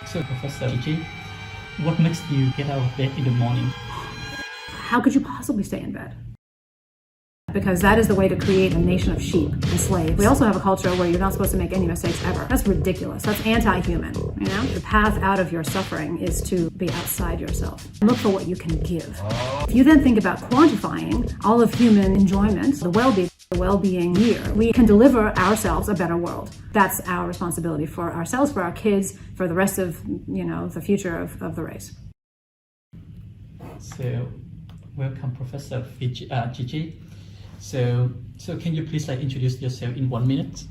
So, Professor Gigi, what makes you get out of bed in the morning? How could you possibly stay in bed? Because that is the way to create a nation of sheep and slaves. We also have a culture where you're not supposed to make any mistakes ever. That's ridiculous. That's anti-human, you know? The path out of your suffering is to be outside yourself. Look for what you can give. If you then think about quantifying all of human enjoyment, the well-being year, we can deliver ourselves a better world. That's our responsibility for ourselves, for our kids, for the rest of, the future of the race. So, welcome, Professor Gigi. So can you please introduce yourself in 1 minute?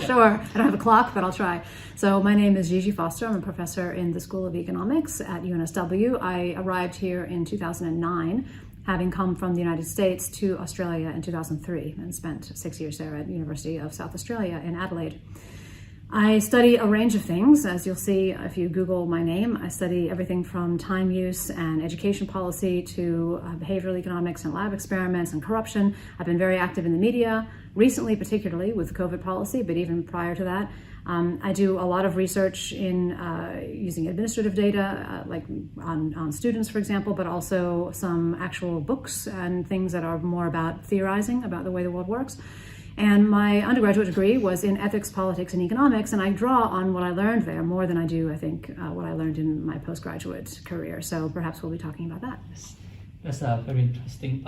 Sure. I don't have a clock, but I'll try. So my name is Gigi Foster. I'm a professor in the School of Economics at UNSW. I arrived here in 2009, having come from the United States to Australia in 2003 and spent 6 years there at University of South Australia in Adelaide. I study a range of things. As you'll see if you Google my name, I study everything from time use and education policy to behavioral economics and lab experiments and corruption. I've been very active in the media, recently particularly with COVID policy, but even prior to that. I do a lot of research in using administrative data, like on students, for example, but also some actual books and things that are more about theorizing about the way the world works. And my undergraduate degree was in ethics, politics, and economics, and I draw on what I learned there more than I do, I think, what I learned in my postgraduate career. So perhaps we'll be talking about that. That's very interesting.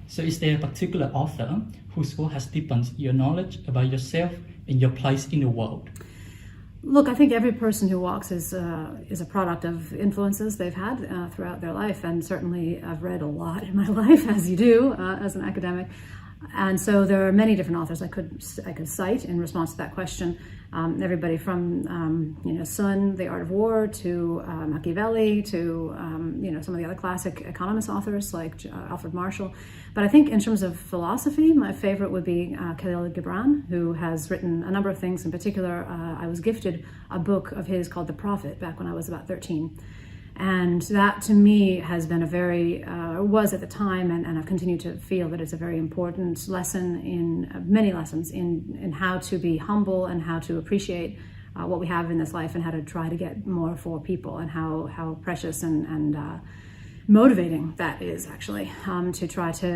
So is there a particular author whose work has deepened your knowledge about yourself and your place in the world? Look, I think every person who walks is a product of influences they've had throughout their life, and certainly I've read a lot in my life, as you do as an academic. And so there are many different authors I could cite in response to that question. Everybody from Sun, The Art of War, to Machiavelli, to some of the other classic economist authors like Alfred Marshall. But I think in terms of philosophy, my favorite would be Khalil Gibran, who has written a number of things. In particular, I was gifted a book of his called The Prophet back when I was about 13. And that to me has been was at the time, and I've continued to feel that it's a very important lesson in many lessons in how to be humble and how to appreciate what we have in this life and how to try to get more for people, and how precious and motivating that is actually to try to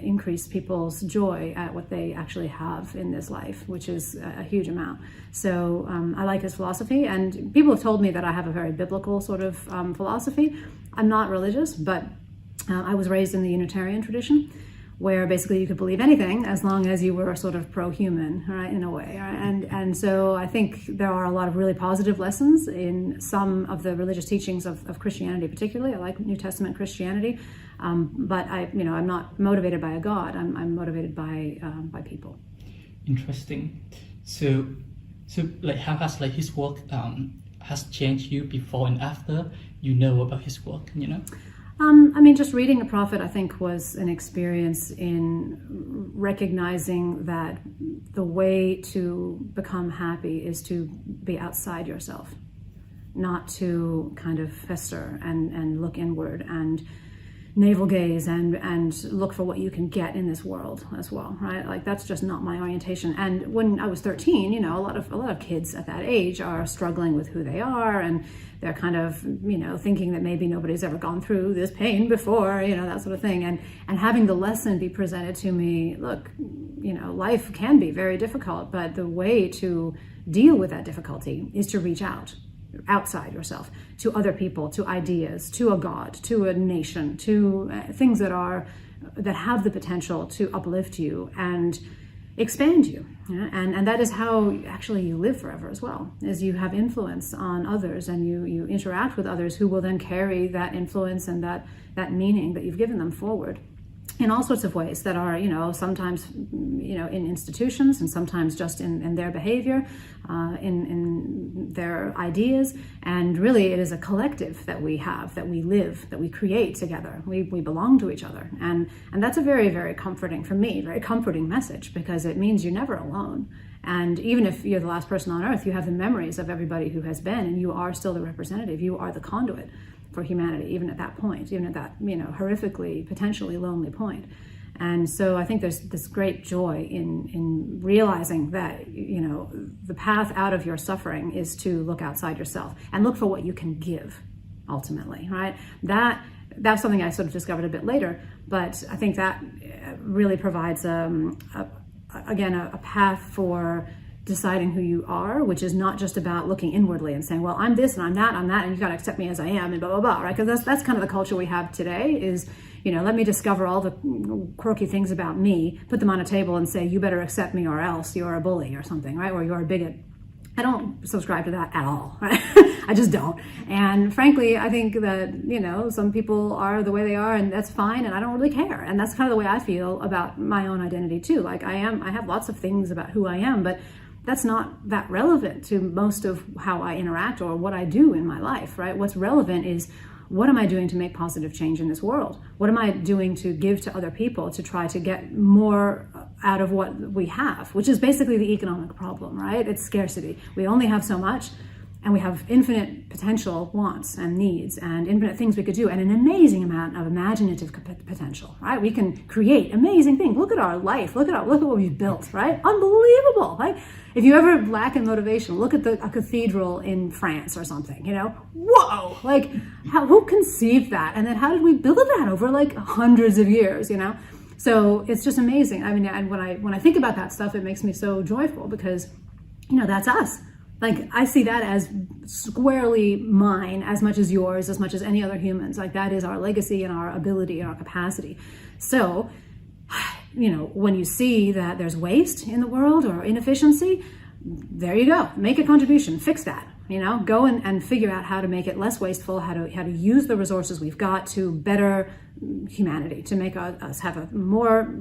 increase people's joy at what they actually have in this life, which is a huge amount. So I like his philosophy, and people have told me that I have a very biblical sort of philosophy. I'm not religious, but I was raised in the Unitarian tradition, where basically you could believe anything as long as you were sort of pro-human, right, in a way. Right? And so I think there are a lot of really positive lessons in some of the religious teachings of Christianity, particularly. I like New Testament Christianity, but I'm not motivated by a God. I'm motivated by people. Interesting. So how has his work has changed you before and after you know about his work? Just reading The Prophet, I think, was an experience in recognizing that the way to become happy is to be outside yourself, not to kind of fester and look inward and navel gaze and look for what you can get in this world as well, right? Like, that's just not my orientation. And when I was 13, a lot of kids at that age are struggling with who they are, and they're kind of, thinking that maybe nobody's ever gone through this pain before, that sort of thing. And having the lesson be presented to me, look, life can be very difficult, but the way to deal with that difficulty is to reach outside yourself, to other people, to ideas, to a God, to a nation, to things that have the potential to uplift you and expand you. And that is how actually you live forever as well, is you have influence on others, and you interact with others who will then carry that influence and that meaning that you've given them forward in all sorts of ways that are, sometimes, in institutions, and sometimes just in their behavior, in their ideas. And really it is a collective that we have, that we live, that we create together. We belong to each other. And that's a very, very comforting, for me, very comforting message, because it means you're never alone. And even if you're the last person on earth, you have the memories of everybody who has been, and you are still the representative. You are the conduit for humanity, even at that point, even at that, horrifically, potentially lonely point. And so I think there's this great joy in realizing that, you know, the path out of your suffering is to look outside yourself and look for what you can give, ultimately, right? That's something I sort of discovered a bit later, but I think that really provides, again, a path for deciding who you are, which is not just about looking inwardly and saying, well, I'm this and I'm that, and you've got to accept me as I am, and blah, blah, blah, right? Because that's kind of the culture we have today is, you know, let me discover all the quirky things about me, put them on a table and say, you better accept me or else you're a bully or something, right? Or you're a bigot. I don't subscribe to that at all, right? I just don't. And frankly, I think that, you know, some people are the way they are and that's fine and I don't really care. And that's kind of the way I feel about my own identity too. Like I have lots of things about who I am, but that's not that relevant to most of how I interact or what I do in my life, right? What's relevant is, what am I doing to make positive change in this world? What am I doing to give to other people to try to get more out of what we have, which is basically the economic problem, right? It's scarcity. We only have so much, and we have infinite potential wants and needs and infinite things we could do and an amazing amount of imaginative potential, right? We can create amazing things. Look at our life. Look at what we've built, right? Unbelievable, right? If you ever lack in motivation, look at a cathedral in France or something, you know? Whoa! Like, who conceived that? And then how did we build that over like hundreds of years, you know? So it's just amazing. I mean, and when I think about that stuff, it makes me so joyful because, you know, that's us. Like, I see that as squarely mine as much as yours, as much as any other humans. Like, that is our legacy and our ability and our capacity. So, you know, when you see that there's waste in the world or inefficiency, there you go. Make a contribution. Fix that. You know, go and figure out how to make it less wasteful, how to use the resources we've got to better humanity, to make us have a more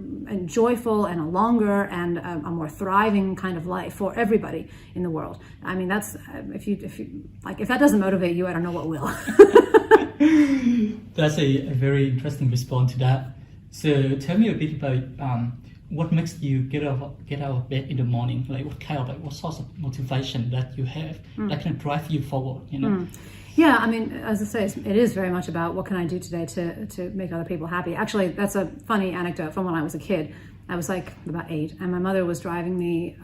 joyful and a longer and a more thriving kind of life for everybody in the world. I mean, that's if that doesn't motivate you, I don't know what will. That's a very interesting response to that. So tell me a bit about what makes you get out of bed in the morning? Like what sort of motivation that you have that can drive you forward, you know? Yeah, I mean, as I say, it is very much about what can I do today to make other people happy. Actually, that's a funny anecdote from when I was a kid. I was like about 8, and my mother was driving me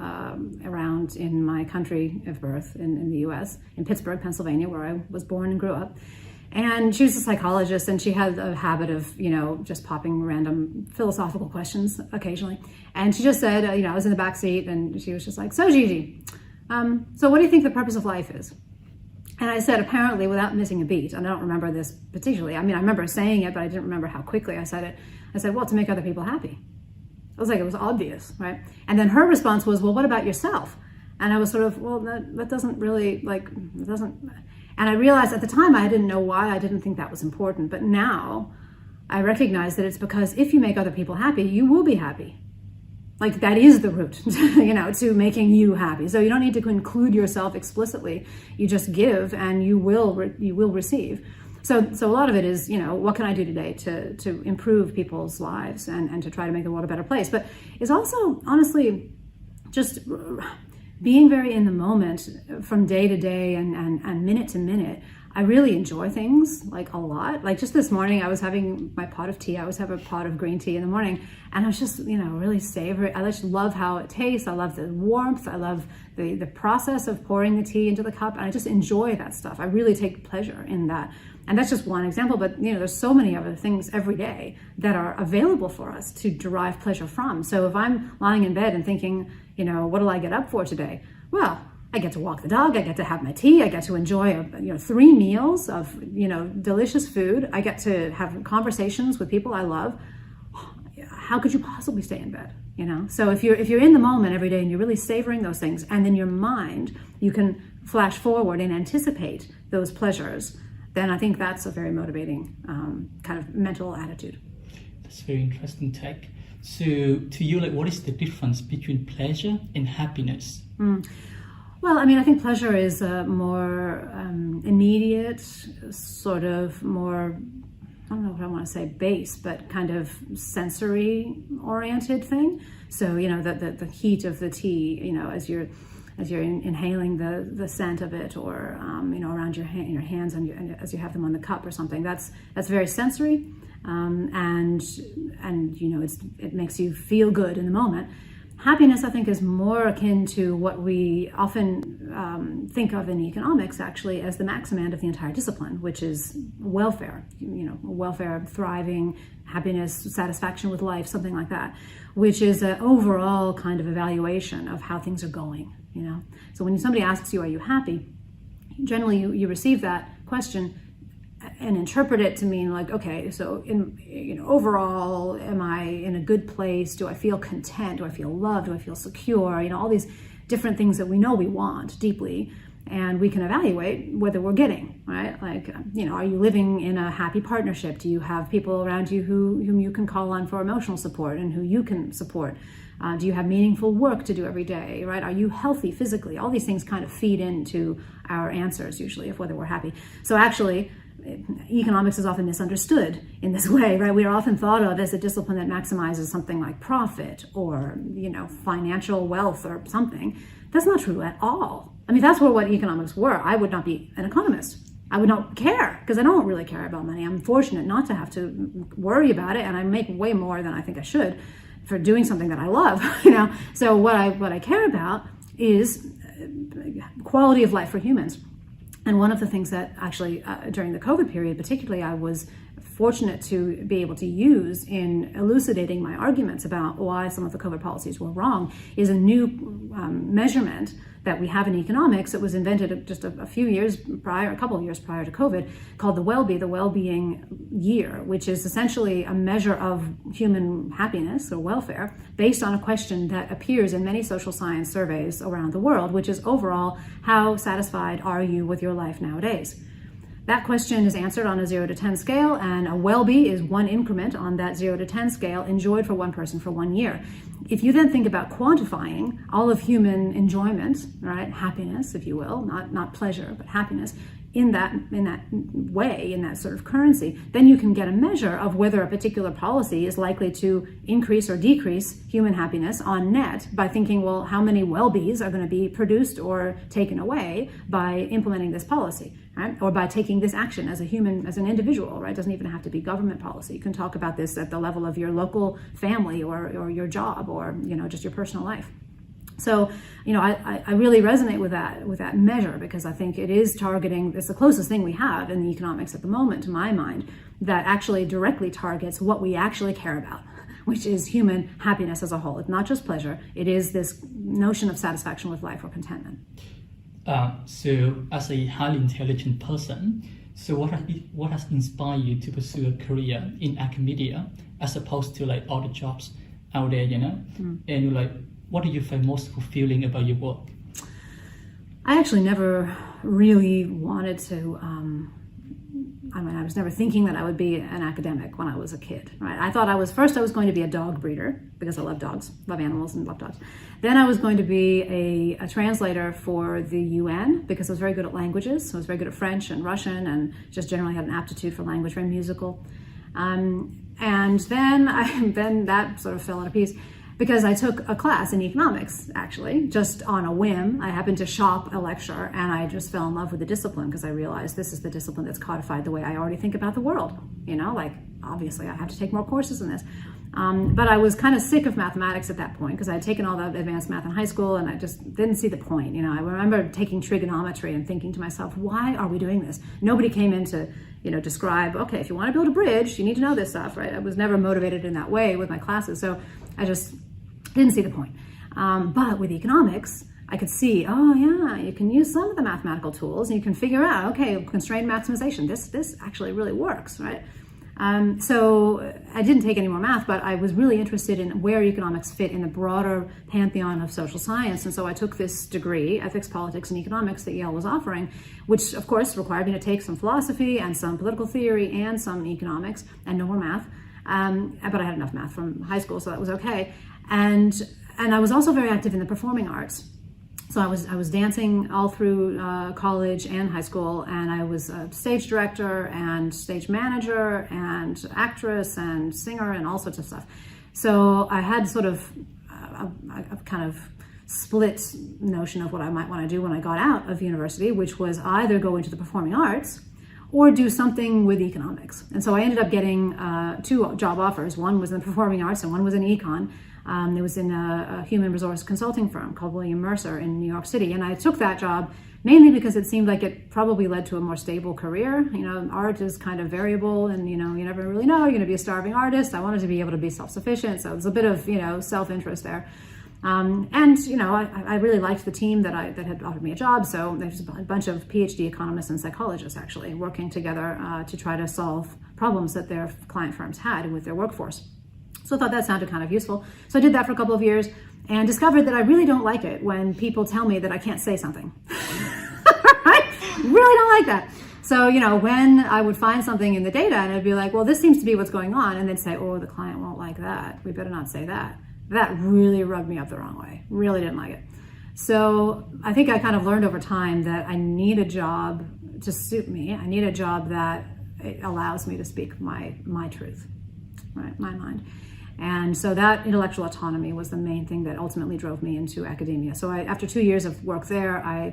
around in my country of birth in the U.S., in Pittsburgh, Pennsylvania, where I was born and grew up. And she was a psychologist, and she had a habit of, you know, just popping random philosophical questions occasionally. And she just said, you know, I was in the back seat, and she was just like, so Gigi, so what do you think the purpose of life is? And I said, apparently, without missing a beat, and I don't remember this particularly. I mean, I remember saying it, but I didn't remember how quickly I said it. I said, well, to make other people happy. I was like, it was obvious, right? And then her response was, well, what about yourself? And I was sort of, well, that doesn't really, like, it doesn't... And I realized at the time I didn't know why I didn't think that was important. But now I recognize that it's because if you make other people happy, you will be happy. Like, that is the route, you know, to making you happy. So you don't need to include yourself explicitly. You just give and you will receive. So a lot of it is, you know, what can I do today to improve people's lives and to try to make the world a better place. But it's also, honestly, just being very in the moment from day to day and minute to minute. I really enjoy things like a lot. Like just this morning, I was having my pot of tea. I always have a pot of green tea in the morning, and I was just, you know, really savory. I just love how it tastes. I love the warmth. I love the process of pouring the tea into the cup, and I just enjoy that stuff. I really take pleasure in that. And that's just one example, but you know, there's so many other things every day that are available for us to derive pleasure from. So if I'm lying in bed and thinking, you know, what will I get up for today? Well, I get to walk the dog, I get to have my tea, I get to enjoy 3 meals of, you know, delicious food. I get to have conversations with people I love. How could you possibly stay in bed? You know? So if you're in the moment every day and you're really savoring those things, and then your mind, you can flash forward and anticipate those pleasures, then I think that's a very motivating kind of mental attitude. That's very interesting take. So to you, like, what is the difference between pleasure and happiness? Well, I mean, I think pleasure is a more immediate, sort of more, I don't know if I want to say base, but kind of sensory-oriented thing. So, you know, the heat of the tea, you know, as you're inhaling the scent of it, or you know, around your hands and as you have them on the cup or something. That's very sensory. and it makes you feel good in the moment. Happiness, I think, is more akin to what we often think of in economics, actually, as the maximand of the entire discipline, which is welfare. Welfare, thriving, happiness, satisfaction with life, something like that, which is an overall kind of evaluation of how things are going. So when somebody asks you, "Are you happy?" Generally, you receive that question and interpret it to mean like, okay, so overall, am I in a good place? Do I feel content? Do I feel loved? Do I feel secure? All these different things that we know we want deeply, and we can evaluate whether we're getting, right? Like, are you living in a happy partnership? Do you have people around you whom you can call on for emotional support and who you can support? Do you have meaningful work to do every day, right? Are you healthy physically? All these things kind of feed into our answers usually of whether we're happy. So actually, economics is often misunderstood in this way, right? We are often thought of as a discipline that maximizes something like profit or, financial wealth or something. That's not true at all. I mean, that's what economics were. I would not be an economist. I would not care because I don't really care about money. I'm fortunate not to have to worry about it, and I make way more than I think I should for doing something that I love, So what I care about is quality of life for humans. And one of the things that actually during the COVID period particularly I was fortunate to be able to use in elucidating my arguments about why some of the COVID policies were wrong is a new measurement that we have in economics. It was invented just a couple of years prior to COVID, called the well-being year, which is essentially a measure of human happiness or welfare based on a question that appears in many social science surveys around the world, which is overall, how satisfied are you with your life nowadays? That question is answered on a 0 to 10 scale, and a well-be is one increment on that 0 to 10 scale enjoyed for one person for 1 year. If you then think about quantifying all of human enjoyment, right, happiness, if you will, not pleasure, but happiness, in that way, in that sort of currency, then you can get a measure of whether a particular policy is likely to increase or decrease human happiness on net by thinking, well, how many well-bees are going to be produced or taken away by implementing this policy, right? Or by taking this action as a human, as an individual, right? It doesn't even have to be government policy. You can talk about this at the level of your local family or your job or, just your personal life. So, I really resonate with that measure because I think it is targeting, it's the closest thing we have in the economics at the moment, to my mind, that actually directly targets what we actually care about, which is human happiness as a whole. It's not just pleasure, it is this notion of satisfaction with life or contentment. So as a highly intelligent person, so what has inspired you to pursue a career in academia as opposed to like all the jobs out there, And you're like, what do you find most fulfilling about your work? I actually never really wanted to, I was never thinking that I would be an academic when I was a kid, right? I thought I was going to be a dog breeder because I love dogs, love animals and love dogs. Then I was going to be a translator for the UN because I was very good at languages. So I was very good at French and Russian and just generally had an aptitude for language, very musical. And then that sort of fell into piece. Because I took a class in economics, actually, just on a whim. I happened to shop a lecture and I just fell in love with the discipline because I realized this is the discipline that's codified the way I already think about the world. Obviously I have to take more courses in this. But I was kind of sick of mathematics at that point because I had taken all the advanced math in high school and I just didn't see the point. I remember taking trigonometry and thinking to myself, why are we doing this? Nobody came in to, describe, okay, if you want to build a bridge, you need to know this stuff, right? I was never motivated in that way with my classes. So I just didn't see the point. But with economics, I could see, you can use some of the mathematical tools and you can figure out, okay, constrained maximization, this actually really works, right? So I didn't take any more math, but I was really interested in where economics fit in the broader pantheon of social science. And so I took this degree, ethics, politics, and economics that Yale was offering, which of course required me to take some philosophy and some political theory and some economics and no more math. But I had enough math from high school, so that was okay. And I was also very active in the performing arts. So I was dancing all through college and high school, and I was a stage director and stage manager and actress and singer and all sorts of stuff. So I had sort of a kind of split notion of what I might want to do when I got out of university, which was either go into the performing arts or do something with economics. And so I ended up getting 2 job offers. One was in the performing arts and one was in econ. It was in a human resource consulting firm called William Mercer in New York City. And I took that job mainly because it seemed like it probably led to a more stable career. Art is kind of variable and, you never really know, you're going to be a starving artist. I wanted to be able to be self-sufficient. So there's a bit of, self-interest there. I really liked the team that had offered me a job. So there's a bunch of PhD economists and psychologists actually working together to try to solve problems that their client firms had with their workforce. So I thought that sounded kind of useful. So I did that for a couple of years and discovered that I really don't like it when people tell me that I can't say something. Right? Really don't like that. So, when I would find something in the data and I'd be like, well, this seems to be what's going on. And they'd say, oh, the client won't like that. We better not say that. That really rubbed me up the wrong way. Really didn't like it. So I think I kind of learned over time that I need a job to suit me. I need a job that allows me to speak my truth, right? My mind. And so that intellectual autonomy was the main thing that ultimately drove me into academia. So after 2 years of work there, I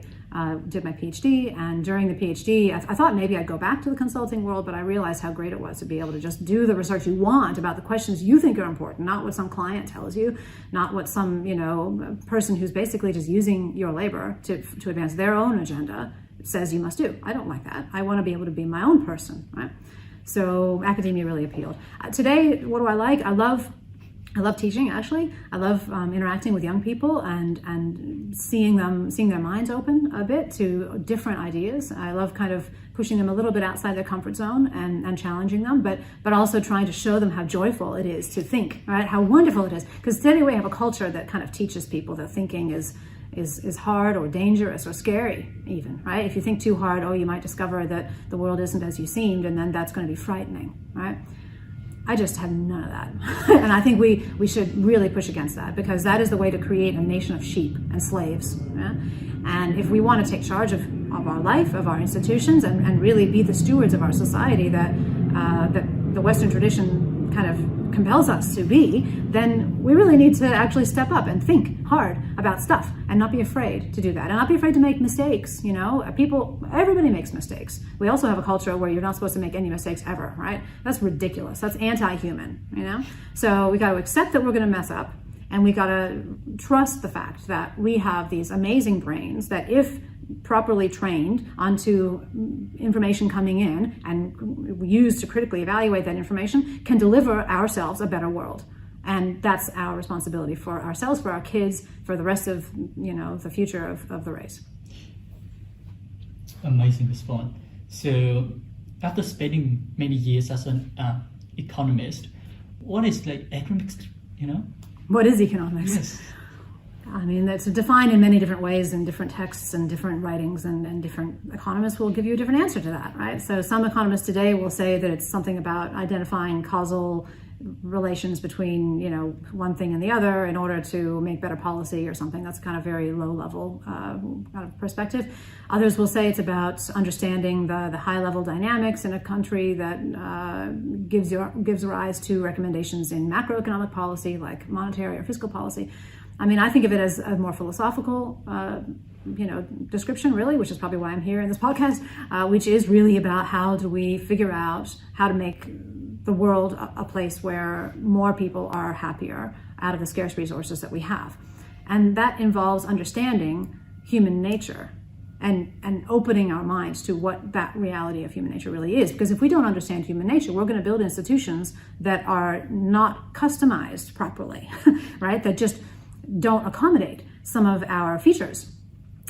did my PhD. And during the PhD, I thought maybe I'd go back to the consulting world, but I realized how great it was to be able to just do the research you want about the questions you think are important, not what some client tells you, not what some person who's basically just using your labor to advance their own agenda says you must do. I don't like that. I want to be able to be my own person, right? So academia really appealed. Today, what do I like? I love teaching, actually. I love interacting with young people and seeing their minds open a bit to different ideas. I love kind of pushing them a little bit outside their comfort zone and challenging them, but also trying to show them how joyful it is to think, right? How wonderful it is. Because today we have a culture that kind of teaches people that thinking is hard or dangerous or scary even, right? If you think too hard, you might discover that the world isn't as you seemed, and then that's going to be frightening, right? I just have none of that. And I think we should really push against that, because that is the way to create a nation of sheep and slaves. Yeah? And if we want to take charge of our life, of our institutions, and really be the stewards of our society that the Western tradition kind of compels us to be, then we really need to actually step up and think hard about stuff and not be afraid to do that, and not be afraid to make mistakes. Everybody makes mistakes. We also have a culture where you're not supposed to make any mistakes ever, right? That's ridiculous. That's anti-human, So we got to accept that we're going to mess up, and we got to trust the fact that we have these amazing brains that, if properly trained onto information coming in and used to critically evaluate that information, can deliver ourselves a better world. And that's our responsibility for ourselves, for our kids, for the rest of the future of the race. Amazing response. So after spending many years as an economist, what is economics, What is economics? Yes. I mean, that's defined in many different ways in different texts and different writings, and different economists will give you a different answer to that, right? So some economists today will say that it's something about identifying causal relations between, one thing and the other in order to make better policy or something. That's kind of very low level kind of perspective. Others will say it's about understanding the high level dynamics in a country that gives rise to recommendations in macroeconomic policy, like monetary or fiscal policy. I mean, I think of it as a more philosophical, description, really, which is probably why I'm here in this podcast, which is really about how do we figure out how to make the world a place where more people are happier out of the scarce resources that we have. And that involves understanding human nature and opening our minds to what that reality of human nature really is. Because if we don't understand human nature, we're going to build institutions that are not customized properly, right? That just don't accommodate some of our features.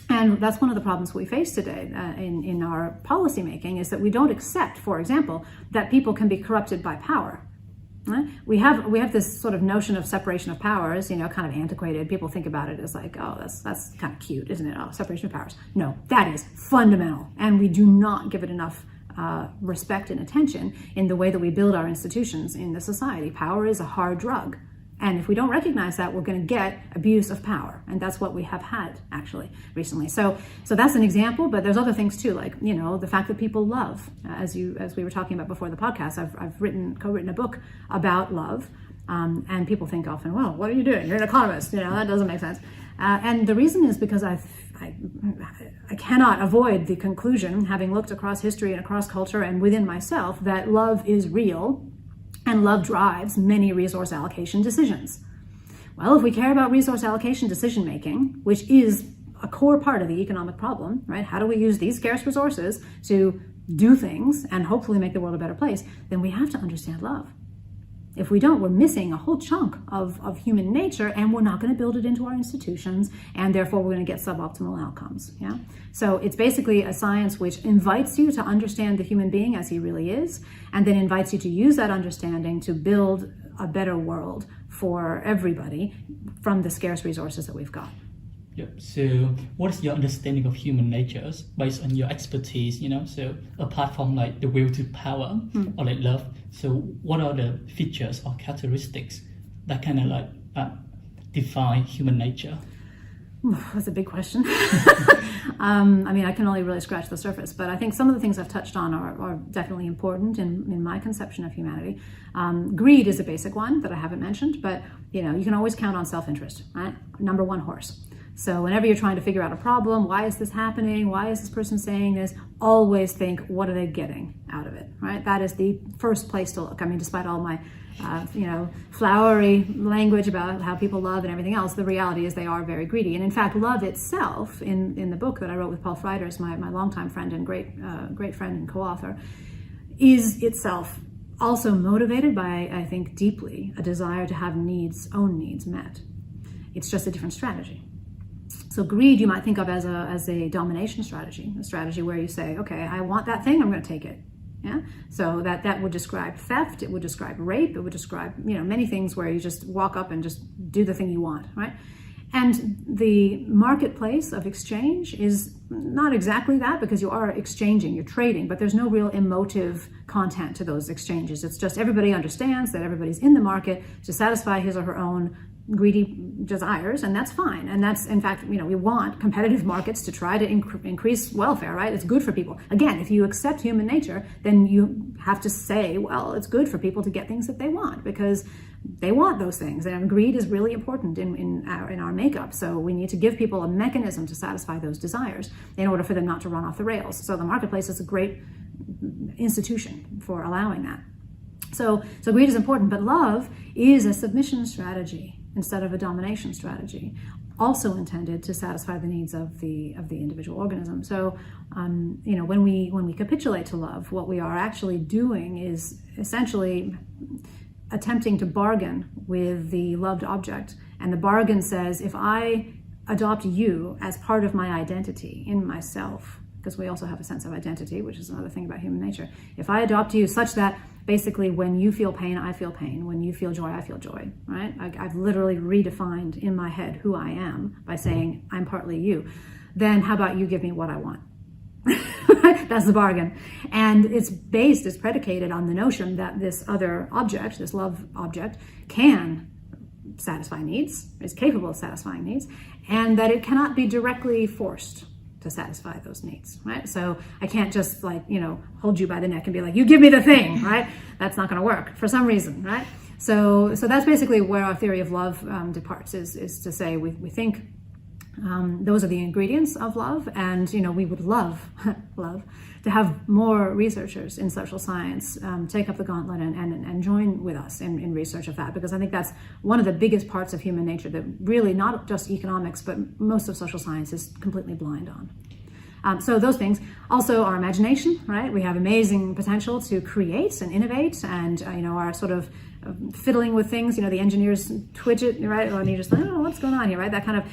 And that's one of the problems we face today in our policy making, is that we don't accept, for example, that people can be corrupted by power. Right? We have this sort of notion of separation of powers, kind of antiquated. People think about it as like, oh, that's kind of cute, isn't it? Oh, separation of powers. No, that is fundamental, and we do not give it enough respect and attention in the way that we build our institutions in the society. Power is a hard drug. And if we don't recognize that, we're going to get abuse of power. And that's what we have had, actually, recently. So that's an example, but there's other things too, like, the fact that people love, as we were talking about before the podcast. I've co-written a book about love, and people think often, well, what are you doing? You're an economist, that doesn't make sense. And the reason is because I cannot avoid the conclusion, having looked across history and across culture and within myself, that love is real and love drives many resource allocation decisions. Well, if we care about resource allocation decision making, which is a core part of the economic problem, right? How do we use these scarce resources to do things and hopefully make the world a better place? Then we have to understand love. If we don't, we're missing a whole chunk of human nature, and we're not going to build it into our institutions, and therefore we're going to get suboptimal outcomes. Yeah. So it's basically a science which invites you to understand the human being as he really is, and then invites you to use that understanding to build a better world for everybody from the scarce resources that we've got. Yep. So what is your understanding of human nature based on your expertise, so apart from like the will to power or like love, so what are the features or characteristics that kind of like define human nature? That's a big question. I can only really scratch the surface, but I think some of the things I've touched on are definitely important in my conception of humanity. Greed is a basic one that I haven't mentioned, but you can always count on self-interest, right? Number one horse. So whenever you're trying to figure out a problem, why is this happening? Why is this person saying this? Always think, what are they getting out of it, right? That is the first place to look. Despite all my, flowery language about how people love and everything else, the reality is they are very greedy. And in fact, love itself, in the book that I wrote with Paul Freiders, my longtime friend and great friend and co-author, is itself also motivated by, I think, deeply a desire to have own needs met. It's just a different strategy. So greed you might think of as a domination strategy, a strategy where you say, okay, I want that thing, I'm going to take it. Yeah. So that would describe theft, it would describe rape, it would describe many things where you just walk up and just do the thing you want, right? And the marketplace of exchange is not exactly that, because you are exchanging, you're trading, but there's no real emotive content to those exchanges. It's just everybody understands that everybody's in the market to satisfy his or her own greedy desires, and that's fine. And that's, in fact, we want competitive markets to try to increase welfare, right? It's good for people. Again, if you accept human nature, then you have to say, well, it's good for people to get things that they want, because they want those things. And greed is really important in our makeup. So we need to give people a mechanism to satisfy those desires in order for them not to run off the rails. So the marketplace is a great institution for allowing that. So greed is important, but love is a submission strategy instead of a domination strategy, also intended to satisfy the needs of the individual organism. So, when we capitulate to love, what we are actually doing is essentially attempting to bargain with the loved object. And the bargain says, if I adopt you as part of my identity in myself, because we also have a sense of identity, which is another thing about human nature. If I adopt you such that basically when you feel pain, I feel pain. When you feel joy, I feel joy, right? I've literally redefined in my head who I am by saying I'm partly you. Then how about you give me what I want? That's the bargain. And it's predicated on the notion that this other object, this love object, can satisfy needs, is capable of satisfying needs, and that it cannot be directly forced to satisfy those needs, right? So I can't just hold you by the neck and be like, you give me the thing, right? That's not going to work for some reason, right? So that's basically where our theory of love departs, is to say we think those are the ingredients of love, and we would love to have more researchers in social science take up the gauntlet and join with us in research of that, because I think that's one of the biggest parts of human nature that really not just economics but most of social science is completely blind on. So those things, also our imagination, right? We have amazing potential to create and innovate, and our sort of fiddling with things, the engineers twitch it, right? And you're just like, oh, what's going on here, right? That kind of,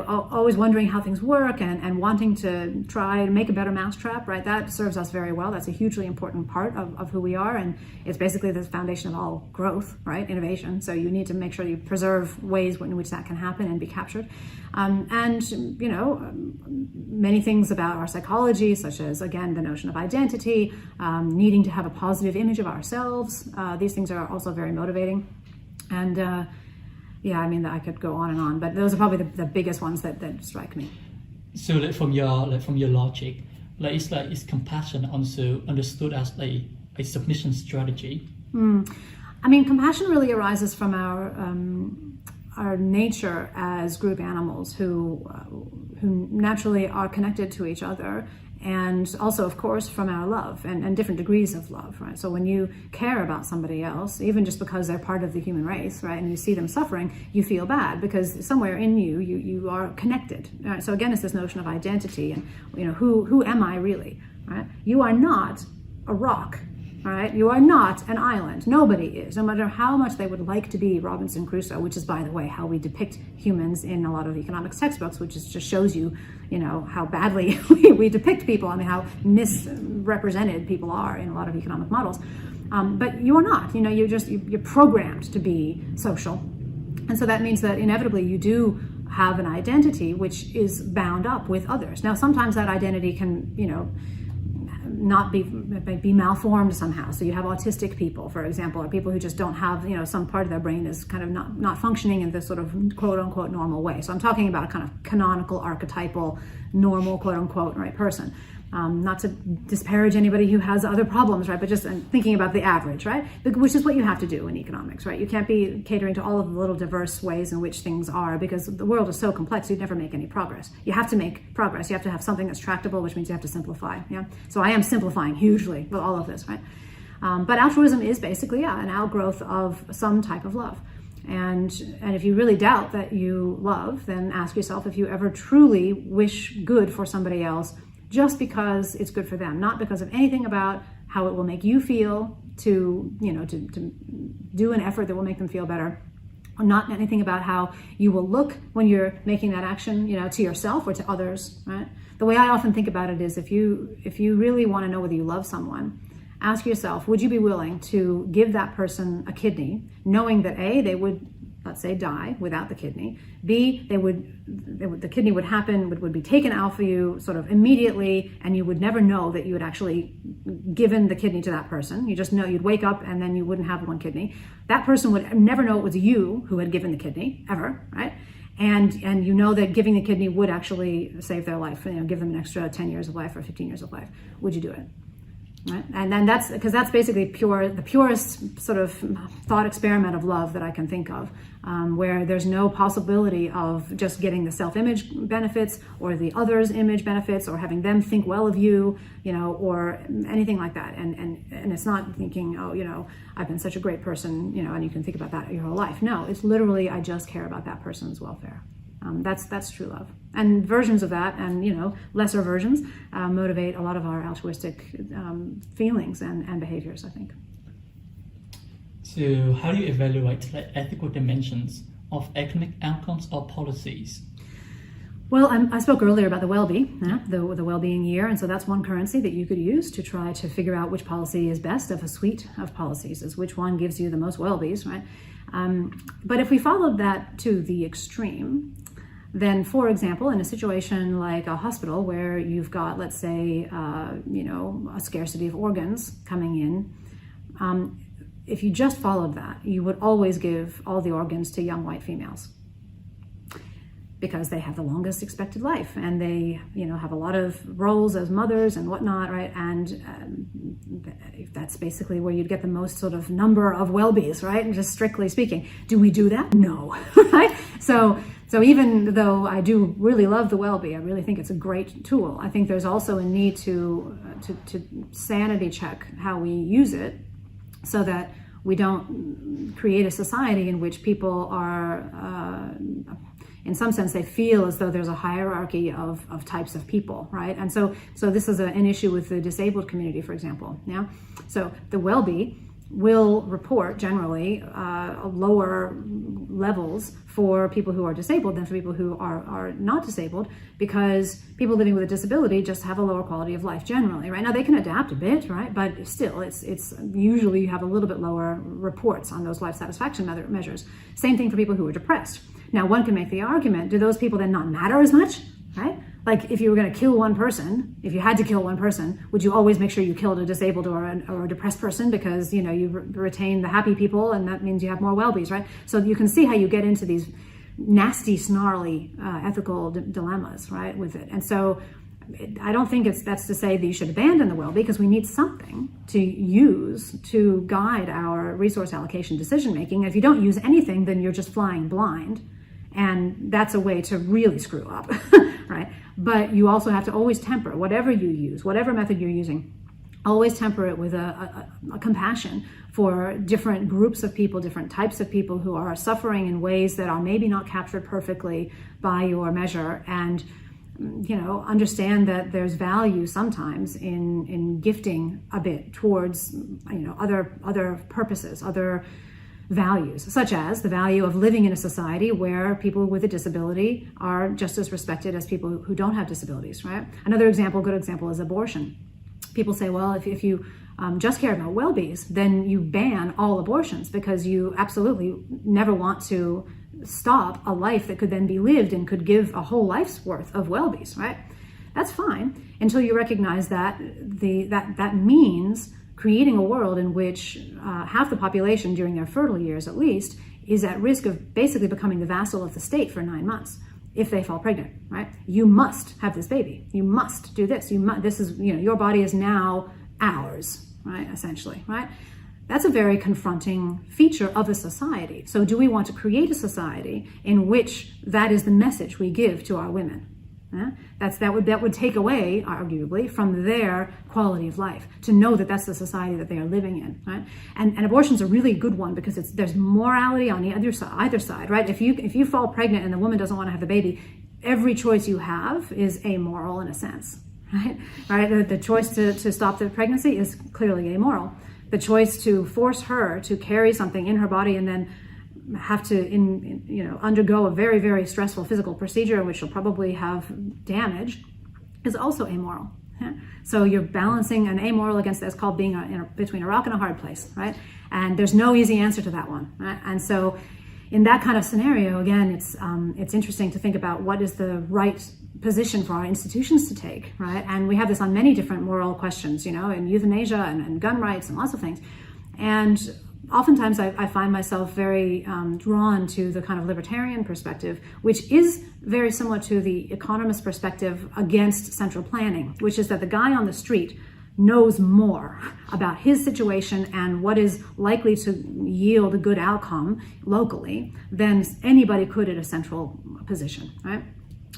always wondering how things work and wanting to try to make a better mousetrap, right? That serves us very well. That's a hugely important part of who we are, and it's basically the foundation of all growth, right? Innovation. So you need to make sure you preserve ways in which that can happen and be captured. Many things about our psychology, such as, again, the notion of identity, needing to have a positive image of ourselves. These things are also very motivating. And I could go on and on, but those are probably the biggest ones that strike me. So from your logic, is compassion also understood as a submission strategy? Compassion really arises from our nature as group animals who naturally are connected to each other, and also, of course, from our love and different degrees of love, right? So when you care about somebody else, even just because they're part of the human race, right, and you see them suffering, you feel bad because somewhere in you are connected. Right? So again, it's this notion of identity and, who am I really, right? You are not a rock. All right, you are not an island. Nobody is, no matter how much they would like to be Robinson Crusoe, which is, by the way, how we depict humans in a lot of economics textbooks, which just shows you, how badly we depict people. I mean, how misrepresented people are in a lot of economic models. But you are not. You're programmed to be social, and so that means that inevitably you do have an identity which is bound up with others. Now, sometimes that identity can, not be malformed somehow. So you have autistic people, for example, or people who just don't have, some part of their brain is kind of not functioning in this sort of quote unquote normal way. So I'm talking about a kind of canonical, archetypal, normal quote unquote right person. Not to disparage anybody who has other problems, right? But just thinking about the average, right? Which is what you have to do in economics, right? You can't be catering to all of the little diverse ways in which things are, because the world is so complex, you'd never make any progress. You have to make progress. You have to have something that's tractable, which means you have to simplify, yeah? So I am simplifying hugely with all of this, right? But altruism is basically, an outgrowth of some type of love. And if you really doubt that you love, then ask yourself if you ever truly wish good for somebody else just because it's good for them, not because of anything about how it will make you feel to do an effort that will make them feel better, or not anything about how you will look when you're making that action, to yourself or to others, right? The way I often think about it is if you really want to know whether you love someone, ask yourself, would you be willing to give that person a kidney, knowing that A, they would, let's say, die without the kidney, B, the kidney would be taken out for you sort of immediately, and you would never know that you had actually given the kidney to that person. You just know, you'd wake up and then you wouldn't have one kidney. That person would never know it was you who had given the kidney, ever, right? And you know that giving the kidney would actually save their life, give them an extra 10 years of life or 15 years of life. Would you do it? Right? And then that's basically the purest sort of thought experiment of love that I can think of, where there's no possibility of just getting the self-image benefits or the other's image benefits or having them think well of you, or anything like that. And it's not thinking, I've been such a great person, and you can think about that your whole life. No, it's literally, I just care about that person's welfare. That's true love. And versions of that, and lesser versions, motivate a lot of our altruistic feelings and behaviors, I think. So how do you evaluate the ethical dimensions of economic outcomes or policies? Well, I spoke earlier about the well-being, the well-being year, and so that's one currency that you could use to try to figure out which policy is best of a suite of policies, is which one gives you the most well-bees, right? But if we followed that to the extreme, then, for example, in a situation like a hospital where you've got, let's say, a scarcity of organs coming in, if you just followed that, you would always give all the organs to young white females because they have the longest expected life and they, have a lot of roles as mothers and whatnot, right? And that's basically where you'd get the most sort of number of well-bees, right? And just strictly speaking, do we do that? No, right? So even though I do really love the well-be, I really think it's a great tool. I think there's also a need to sanity check how we use it so that we don't create a society in which people are, in some sense, they feel as though there's a hierarchy of types of people, right? And so this is an issue with the disabled community, for example. Yeah. So the well-be will report generally lower levels for people who are disabled than for people who are not disabled, because people living with a disability just have a lower quality of life generally, right? Now they can adapt a bit, right? But still, it's usually you have a little bit lower reports on those life satisfaction measures. Same thing for people who are depressed. Now one can make the argument, do those people then not matter as much, right? Like if you were going to kill one person, if you had to kill one person, would you always make sure you killed a disabled or a depressed person because, you retain the happy people and that means you have more well-bees, right? So you can see how you get into these nasty, snarly ethical dilemmas, right, with it. And so I don't think that's to say that you should abandon the will, because we need something to use to guide our resource allocation decision making. If you don't use anything, then you're just flying blind, and that's a way to really screw up, right? But you also have to always temper whatever you use, whatever method you're using. Always temper it with a compassion for different groups of people, different types of people who are suffering in ways that are maybe not captured perfectly by your measure, and understand that there's value sometimes in gifting a bit towards other purposes, other values, such as the value of living in a society where people with a disability are just as respected as people who don't have disabilities, right? Another good example is abortion. People say, well, if you just care about well-bees, then you ban all abortions, because you absolutely never want to stop a life that could then be lived and could give a whole life's worth of well-bees, right? That's fine until you recognize that that means creating a world in which half the population during their fertile years at least is at risk of basically becoming the vassal of the state for 9 months if they fall pregnant, right? You must have this baby. You must do this. This is, your body is now ours, right? Essentially, right? That's a very confronting feature of a society. So do we want to create a society in which that is the message we give to our women? That would take away, arguably, from their quality of life, to know that that's the society that they are living in, right? And abortion's a really good one, because there's morality on the either side, right? If you fall pregnant and the woman doesn't want to have the baby, every choice you have is amoral in a sense, right? The choice to stop the pregnancy is clearly amoral. The choice to force her to carry something in her body and then have to undergo a very, very stressful physical procedure, which will probably have damage, is also amoral. Yeah? So you're balancing an amoral against that's called being between a rock and a hard place, right? And there's no easy answer to that one, right? And so in that kind of scenario, again, it's interesting to think about what is the right position for our institutions to take, right? And we have this on many different moral questions, in euthanasia and gun rights and lots of things. And oftentimes I find myself very drawn to the kind of libertarian perspective, which is very similar to the economist perspective against central planning, which is that the guy on the street knows more about his situation and what is likely to yield a good outcome locally than anybody could at a central position, right?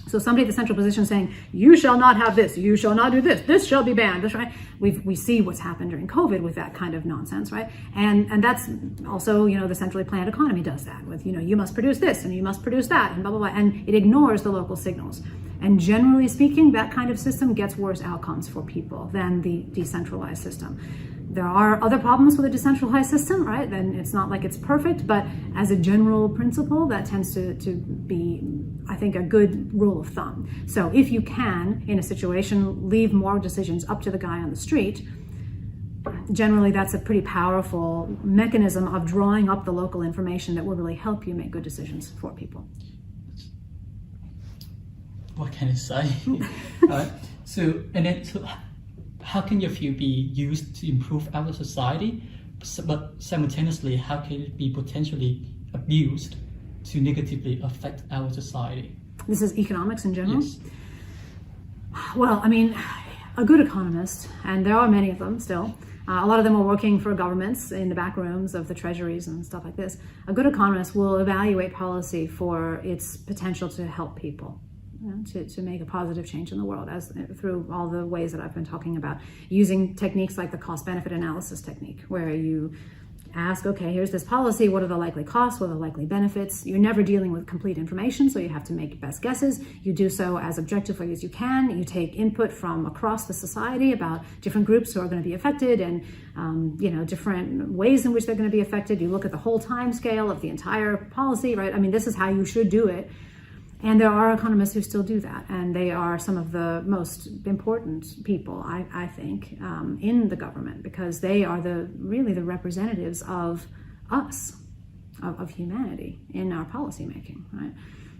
So somebody at the central position saying, you shall not have this, you shall not do this, this shall be banned, this, right? We see what's happened during COVID with that kind of nonsense, right? And that's also, the centrally planned economy does that with, you must produce this and you must produce that and blah, blah, blah. And it ignores the local signals. And generally speaking, that kind of system gets worse outcomes for people than the decentralized system. There are other problems with a decentralized system, right? Then it's not like it's perfect, but as a general principle, that tends to be, I think, a good rule of thumb. So if you can, in a situation, leave more decisions up to the guy on the street, generally that's a pretty powerful mechanism of drawing up the local information that will really help you make good decisions for people. What can I say? So how can your view be used to improve our society, but simultaneously, how can it be potentially abused to negatively affect our society? This is economics in general? Yes. Well, a good economist, and there are many of them still, a lot of them are working for governments in the back rooms of the treasuries and stuff like this. A good economist will evaluate policy for its potential to help people. To make a positive change in the world, as through all the ways that I've been talking about, using techniques like the cost-benefit analysis technique, where you ask, okay, here's this policy, what are the likely costs, what are the likely benefits? You're never dealing with complete information, so you have to make best guesses. You do so as objectively as you can. You take input from across the society about different groups who are going to be affected and different ways in which they're going to be affected. You look at the whole time scale of the entire policy, right? This is how you should do it. And there are economists who still do that, and they are some of the most important people, I think, in the government, because they are really the representatives of us, of humanity in our policymaking, right?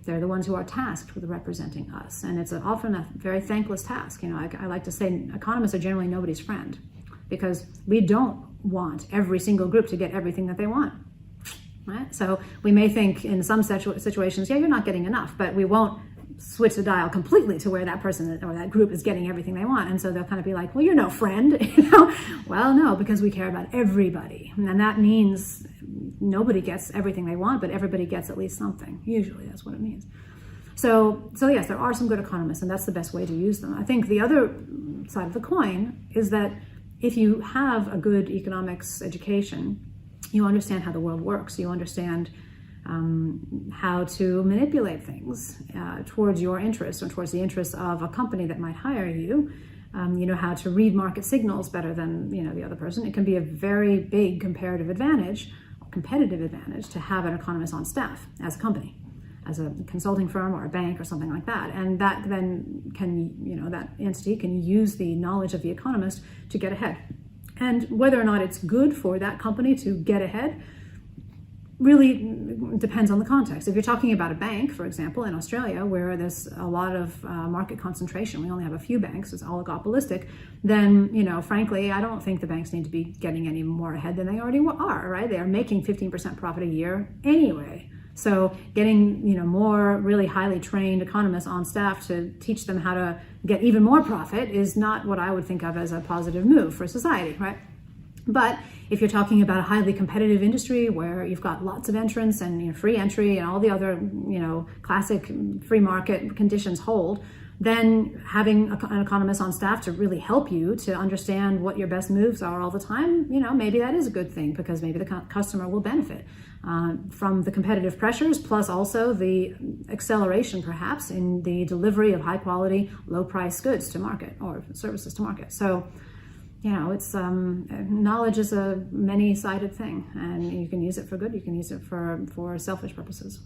They're the ones who are tasked with representing us, and it's often a very thankless task. I like to say economists are generally nobody's friend, because we don't want every single group to get everything that they want. Right? So we may think in some situations, yeah, you're not getting enough, but we won't switch the dial completely to where that person or that group is getting everything they want. And so they'll kind of be like, well, you're no friend, Well, no, because we care about everybody. And that means nobody gets everything they want, but everybody gets at least something. Usually that's what it means. So yes, there are some good economists, and that's the best way to use them. I think the other side of the coin is that if you have a good economics education, you understand how the world works. You understand how to manipulate things towards your interests or towards the interests of a company that might hire you. You know how to read market signals better than the other person. It can be a very big competitive advantage to have an economist on staff as a company, as a consulting firm or a bank or something like that. And that then can, that entity can use the knowledge of the economist to get ahead. And whether or not it's good for that company to get ahead really depends on the context. If you're talking about a bank, for example, in Australia, where there's a lot of market concentration, we only have a few banks, it's oligopolistic, then, frankly, I don't think the banks need to be getting any more ahead than they already are, right? They are making 15% profit a year anyway. So getting, more really highly trained economists on staff to teach them how to get even more profit is not what I would think of as a positive move for society, right? But if you're talking about a highly competitive industry where you've got lots of entrants and free entry and all the other, classic free market conditions hold, then having an economist on staff to really help you to understand what your best moves are all the time, maybe that is a good thing, because maybe the customer will benefit from the competitive pressures, plus also the acceleration perhaps in the delivery of high quality, low price goods to market or services to market. So, it's knowledge is a many-sided thing, and you can use it for good, you can use it for selfish purposes.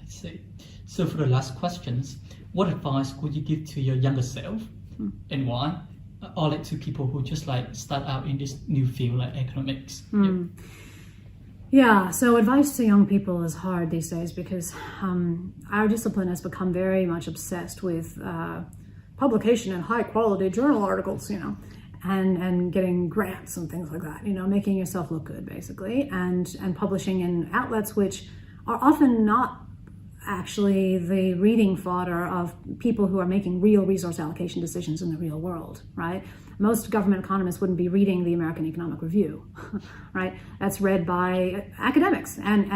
I see. So for the last questions, what advice would you give to your younger self and why? Or to people who just start out in this new field like economics? Yeah, so advice to young people is hard these days because our discipline has become very much obsessed with publication in high-quality journal articles, and getting grants and things like that, making yourself look good, basically, and publishing in outlets which are often not actually the reading fodder of people who are making real resource allocation decisions in the real world, right? Most government economists wouldn't be reading the American Economic Review, right? That's read by academics, and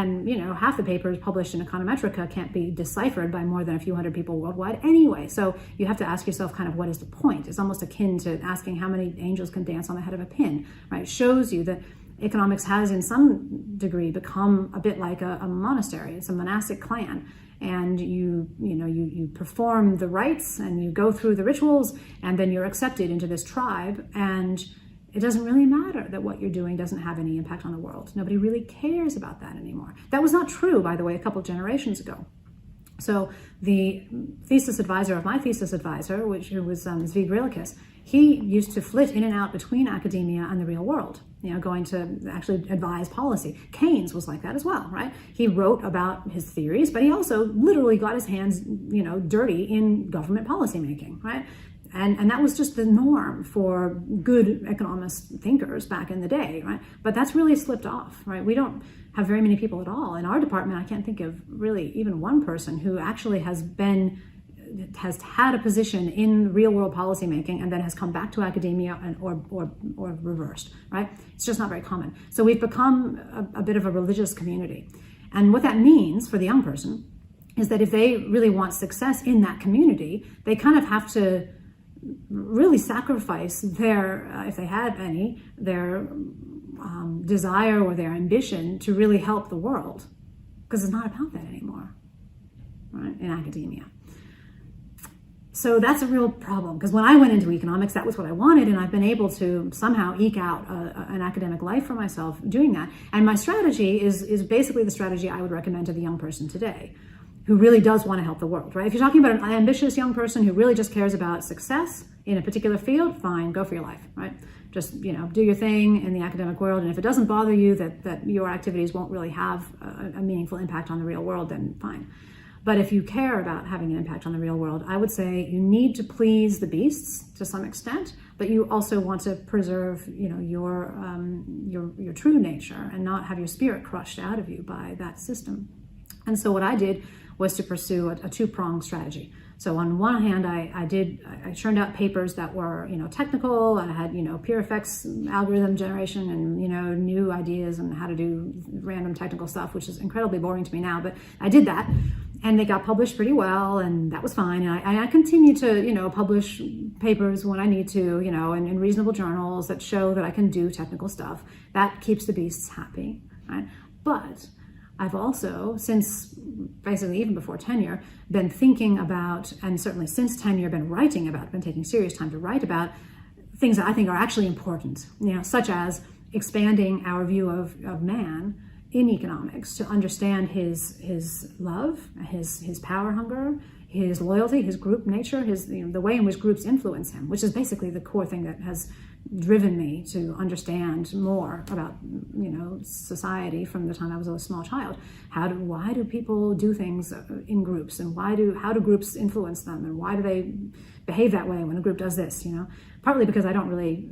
half the papers published in Econometrica can't be deciphered by more than a few hundred people worldwide anyway. So you have to ask yourself kind of what is the point? It's almost akin to asking how many angels can dance on the head of a pin, right? It shows you that economics has in some degree become a bit like a monastery. It's a monastic clan. And you perform the rites and you go through the rituals, and then you're accepted into this tribe, and it doesn't really matter that what you're doing doesn't have any impact on the world. Nobody really cares about that anymore. That was not true, by the way, a couple of generations ago. So the thesis advisor of my thesis advisor, which was Zvi Grilikis, he used to flit in and out between academia and the real world, going to actually advise policy. Keynes was like that as well, right? He wrote about his theories, but he also literally got his hands, dirty in government policymaking, right? And that was just the norm for good economist thinkers back in the day, right? But that's really slipped off, right? We don't have very many people at all. In our department, I can't think of really even one person who actually has had a position in real world policymaking and then has come back to academia or reversed, right? It's just not very common. So we've become a bit of a religious community. And what that means for the young person is that if they really want success in that community, they kind of have to really sacrifice their, if they had any, their desire or their ambition to really help the world, because it's not about that anymore, right, in academia. So that's a real problem, because when I went into economics, that was what I wanted, and I've been able to somehow eke out an academic life for myself doing that. And my strategy is basically the strategy I would recommend to the young person today, who really does want to help the world, right? If you're talking about an ambitious young person who really just cares about success in a particular field, fine, go for your life, right? Just, do your thing in the academic world, and if it doesn't bother you that your activities won't really have a meaningful impact on the real world, then fine. But if you care about having an impact on the real world, I would say you need to please the beasts to some extent, but you also want to preserve, your true nature and not have your spirit crushed out of you by that system. And so what I did was to pursue a two-pronged strategy. So on one hand, I churned out papers that were, technical, and I had, peer effects, algorithm generation, and, new ideas on how to do random technical stuff, which is incredibly boring to me now, but I did that. And they got published pretty well, and that was fine. And I continue to, publish papers when I need to, in reasonable journals that show that I can do technical stuff. That keeps the beasts happy, right? But I've also, since basically even before tenure, been thinking about, and certainly since tenure, been writing about, been taking serious time to write about things that I think are actually important, such as expanding our view of man in economics to understand his love, his power hunger, his loyalty, his group nature, the way in which groups influence him, which is basically the core thing that has driven me to understand more about society from the time I was a small child. Why do people do things in groups, and how do groups influence them, and why do they behave that way when a group does this? Partly because I don't really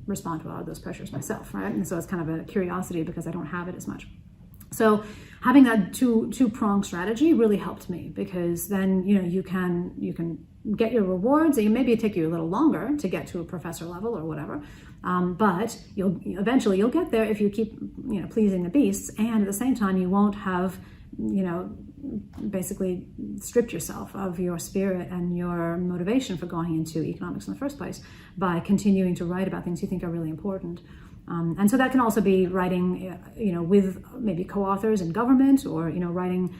respond to a lot of those pressures myself, right? And so it's kind of a curiosity because I don't have it as much. So having that two-pronged strategy really helped me, because then you can get your rewards. Maybe it take you a little longer to get to a professor level or whatever, but you'll eventually get there if you keep pleasing the beasts, and at the same time you won't have basically stripped yourself of your spirit and your motivation for going into economics in the first place by continuing to write about things you think are really important. And so that can also be writing, with maybe co-authors in government, or, writing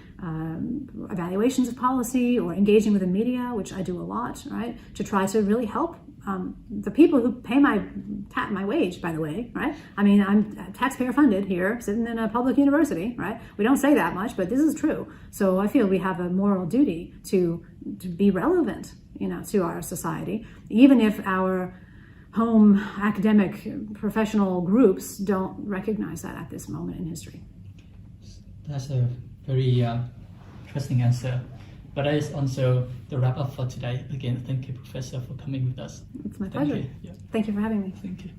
evaluations of policy, or engaging with the media, which I do a lot, right, to try to really help the people who pay my wage, by the way, right? I mean, I'm taxpayer funded here, sitting in a public university, right? We don't say that much, but this is true. So I feel we have a moral duty to be relevant, to our society, even if our home academic professional groups don't recognize that at this moment in history. That's a very interesting answer. But that is also the wrap up for today. Again, thank you, Professor, for coming with us. It's my pleasure. Thank you. Thank you for having me. Thank you.